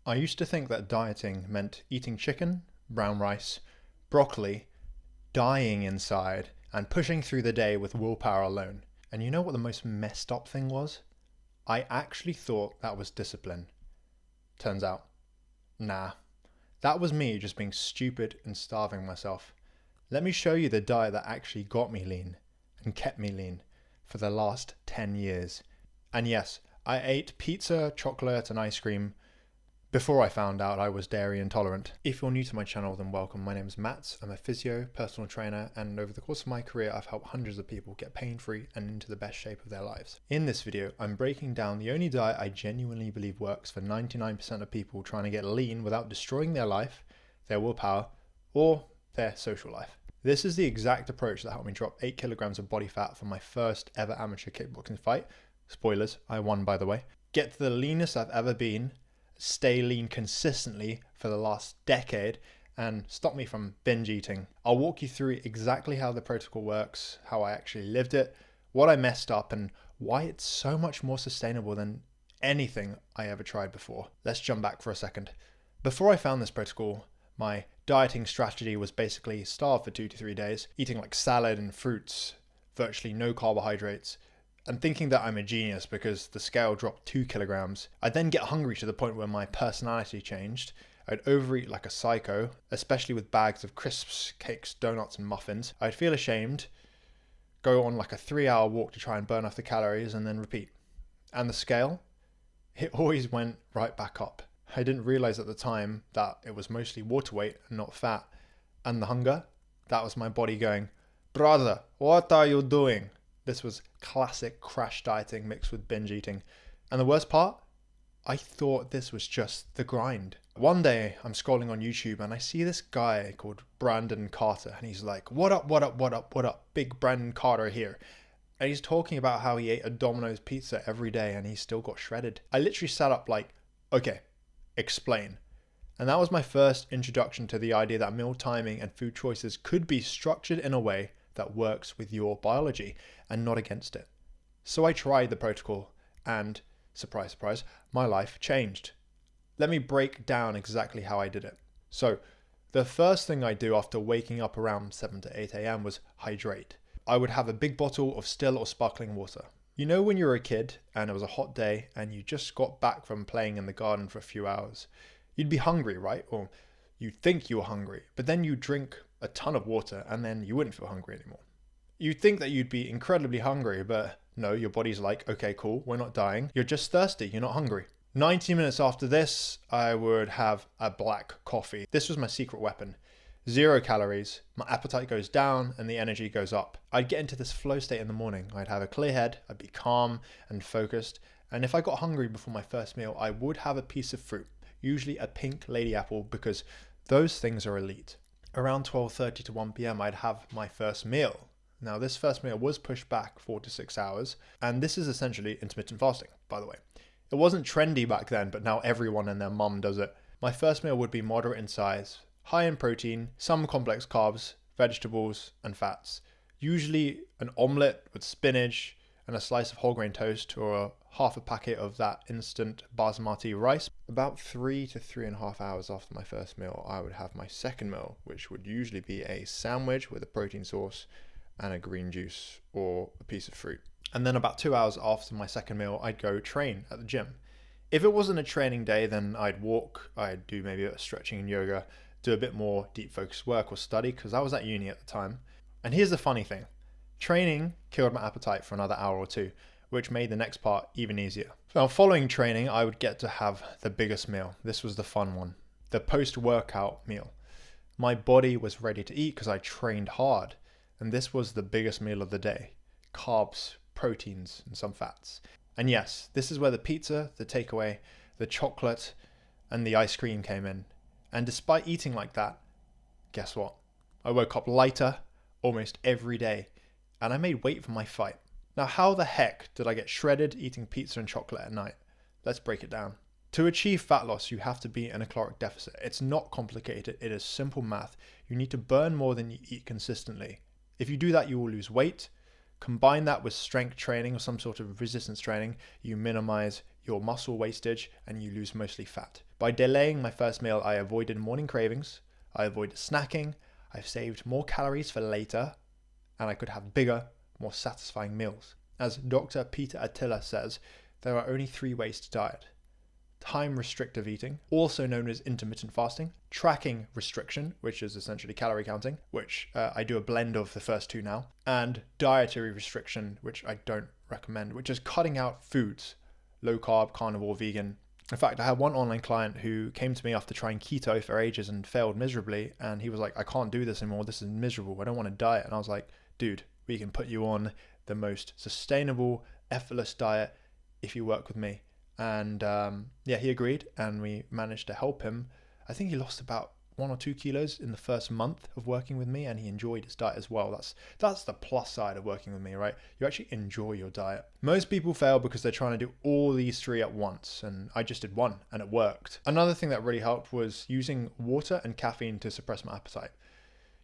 I used to think that dieting meant eating chicken, brown rice, broccoli, dying inside, and pushing through the day with willpower alone. And you know what the most messed up thing was? I actually thought that was discipline. Turns out, nah. That was me just being stupid and starving myself. Let me show you the diet that actually got me lean and kept me lean for the last 10 years. And yes, I ate pizza, chocolate, and ice cream before I found out I was dairy intolerant. If you're new to my channel, then welcome. My name is Matt. I'm a physio, personal trainer, and over the course of my career, I've helped hundreds of people get pain-free and into the best shape of their lives. In this video, I'm breaking down the only diet I genuinely believe works for 99% of people trying to get lean without destroying their life, their willpower, or their social life. This is the exact approach that helped me drop 8 kilograms of body fat from my first ever amateur kickboxing fight. Spoilers, I won by the way. Get to the leanest I've ever been, stay lean consistently for the last decade, and stop me from binge eating. I'll walk you through exactly how the protocol works, how I actually lived it, what I messed up, and why it's so much more sustainable than anything I ever tried before. Let's jump back for a second. Before I found this protocol, my dieting strategy was basically starve for 2 to 3 days, eating like salad and fruits, virtually no carbohydrates, and thinking that I'm a genius because the scale dropped 2 kilograms. I'd then get hungry to the point where my personality changed. I'd overeat like a psycho, especially with bags of crisps, cakes, donuts, and muffins. I'd feel ashamed, go on like a 3-hour walk to try and burn off the calories, and then repeat. And the scale, it always went right back up. I didn't realize at the time that it was mostly water weight and not fat. And the hunger, that was my body going, "Brother, what are you doing?" This was classic crash dieting mixed with binge eating. And the worst part, I thought this was just the grind. One day I'm scrolling on YouTube and I see this guy called Brandon Carter, and he's like, what up, big Brandon Carter here. And he's talking about how he ate a Domino's pizza every day and he still got shredded. I literally sat up like, okay, explain. And that was my first introduction to the idea that meal timing and food choices could be structured in a way that works with your biology and not against it. So I tried the protocol and, surprise, surprise, my life changed. Let me break down exactly how I did it. So the first thing I do after waking up around 7 to 8 a.m. was hydrate. I would have a big bottle of still or sparkling water. You know when you were a kid and it was a hot day and you just got back from playing in the garden for a few hours, you'd be hungry, right? Or you'd think you were hungry, but then you drink a ton of water and then you wouldn't feel hungry anymore. You'd think that you'd be incredibly hungry, but no, your body's like, okay, cool, we're not dying. You're just thirsty, you're not hungry. 90 minutes after this, I would have a black coffee. This was my secret weapon. 0 calories, my appetite goes down and the energy goes up. I'd get into this flow state in the morning. I'd have a clear head, I'd be calm and focused. And if I got hungry before my first meal, I would have a piece of fruit, usually a pink lady apple, because those things are elite. Around 12:30 to 1 p.m. I'd have my first meal. Now this first meal was pushed back 4 to 6 hours, and this is essentially intermittent fasting, by the way. It wasn't trendy back then, but now everyone and their mum does it. My first meal would be moderate in size, high in protein, some complex carbs, vegetables, and fats. Usually an omelette with spinach and a slice of whole grain toast, or half a packet of that instant basmati rice. About 3 to 3.5 hours after my first meal, I would have my second meal, which would usually be a sandwich with a protein source and a green juice or a piece of fruit. And then about 2 hours after my second meal, I'd go train at the gym. If it wasn't a training day, then I'd walk, I'd do maybe a bit of stretching and yoga, do a bit more deep focused work or study, because I was at uni at the time. And here's the funny thing. Training killed my appetite for another hour or two, which made the next part even easier. Now, following training, I would get to have the biggest meal. This was the fun one, the post-workout meal. My body was ready to eat because I trained hard, and this was the biggest meal of the day. Carbs, proteins, and some fats. And yes, this is where the pizza, the takeaway, the chocolate, and the ice cream came in. And despite eating like that, guess what? I woke up lighter almost every day, and I made weight for my fight. Now, how the heck did I get shredded eating pizza and chocolate at night? Let's break it down. To achieve fat loss, you have to be in a caloric deficit. It's not complicated. It is simple math. You need to burn more than you eat consistently. If you do that, you will lose weight. Combine that with strength training or some sort of resistance training, you minimize your muscle wastage and you lose mostly fat. By delaying my first meal, I avoided morning cravings, I avoided snacking, I've saved more calories for later, and I could have bigger, more satisfying meals. As Dr. Peter Attila says, there are only 3 ways to diet: time restrictive eating, also known as intermittent fasting; tracking restriction, which is essentially calorie counting, which I do a blend of the first 2 now; and dietary restriction, which I don't recommend, which is cutting out foods, low carb, carnivore, vegan. In fact, I had one online client who came to me after trying keto for ages and failed miserably, and he was like, I can't do this anymore, this is miserable, I don't want to diet. And I was like, dude, we can put you on the most sustainable, effortless diet if you work with me. And yeah, he agreed, and we managed to help him. I think he lost about 1 or 2 kilos in the first month of working with me, and he enjoyed his diet as well. That's the plus side of working with me, right? You actually enjoy your diet. Most people fail because they're trying to do all these 3 at once, and I just did 1 and it worked. Another thing that really helped was using water and caffeine to suppress my appetite.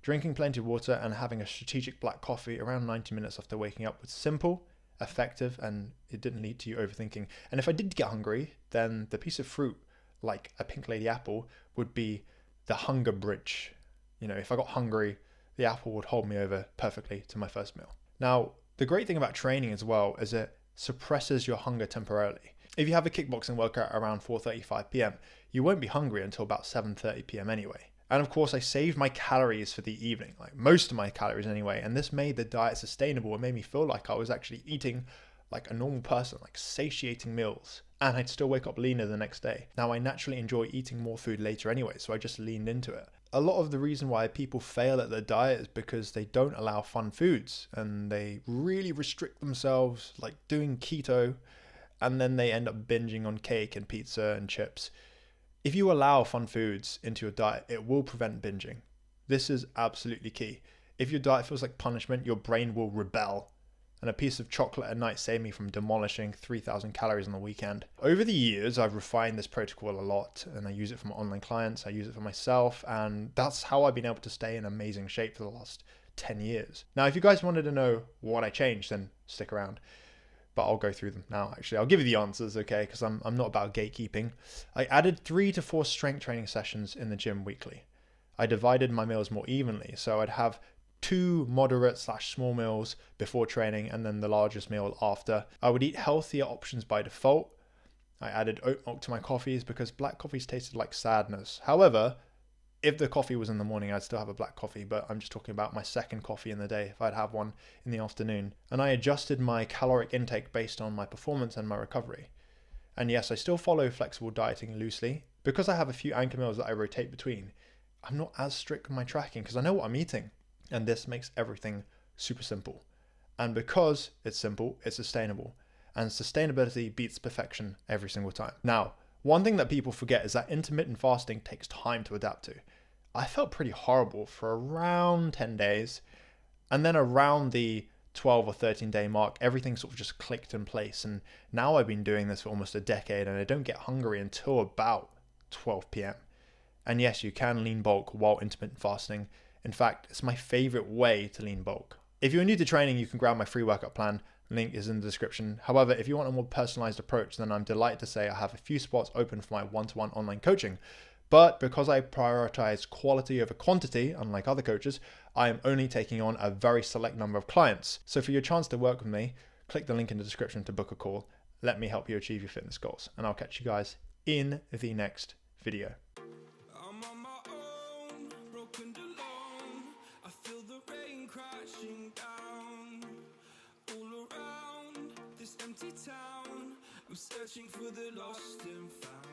Drinking plenty of water and having a strategic black coffee around 90 minutes after waking up was simple, effective, and it didn't lead to you overthinking. And if I did get hungry, then the piece of fruit, like a pink lady apple, would be the hunger bridge. You know, if I got hungry, the apple would hold me over perfectly to my first meal. Now, the great thing about training as well is it suppresses your hunger temporarily. If you have a kickboxing workout around 4:35 p.m., you won't be hungry until about 7:30 p.m. anyway. And of course, I saved my calories for the evening, like most of my calories anyway, and this made the diet sustainable. It made me feel like I was actually eating like a normal person, like satiating meals, and I'd still wake up leaner the next day. Now, I naturally enjoy eating more food later anyway, so I just leaned into it. A lot of the reason why people fail at their diet is because they don't allow fun foods, and they really restrict themselves, like doing keto, and then they end up binging on cake and pizza and chips. If you allow fun foods into your diet, it will prevent binging. This is absolutely key. If your diet feels like punishment, your brain will rebel. And a piece of chocolate at night saved me from demolishing 3,000 calories on the weekend. Over the years, I've refined this protocol a lot, and I use it for my online clients, I use it for myself, and that's how I've been able to stay in amazing shape for the last 10 years. Now, if you guys wanted to know what I changed, then stick around. But I'll go through them now, actually. I'll give you the answers, okay? Because I'm not about gatekeeping. I added 3 to 4 strength training sessions in the gym weekly. I divided my meals more evenly, so I'd have 2 moderate/small meals before training and then the largest meal after. I would eat healthier options by default. I added oat milk to my coffees because black coffees tasted like sadness. However, if the coffee was in the morning, I'd still have a black coffee, but I'm just talking about my second coffee in the day if I'd have one in the afternoon. And I adjusted my caloric intake based on my performance and my recovery. And yes, I still follow flexible dieting loosely. Because I have a few anchor meals that I rotate between, I'm not as strict with my tracking because I know what I'm eating. And this makes everything super simple. And because it's simple, it's sustainable. And sustainability beats perfection every single time. Now, one thing that people forget is that intermittent fasting takes time to adapt to. I felt pretty horrible for around 10 days. And then around the 12 or 13 day mark, everything sort of just clicked in place. And now I've been doing this for almost a decade and I don't get hungry until about 12 p.m. And yes, you can lean bulk while intermittent fasting. In fact, it's my favorite way to lean bulk. If you're new to training, you can grab my free workout plan. Link is in the description. However, if you want a more personalized approach, then I'm delighted to say I have a few spots open for my one-to-one online coaching. But because I prioritize quality over quantity, unlike other coaches, I am only taking on a very select number of clients. So for your chance to work with me, click the link in the description to book a call. Let me help you achieve your fitness goals. And I'll catch you guys in the next video. I'm on my own, broken alone. I feel the rain crashing down all around this empty town. I'm searching for the lost and found.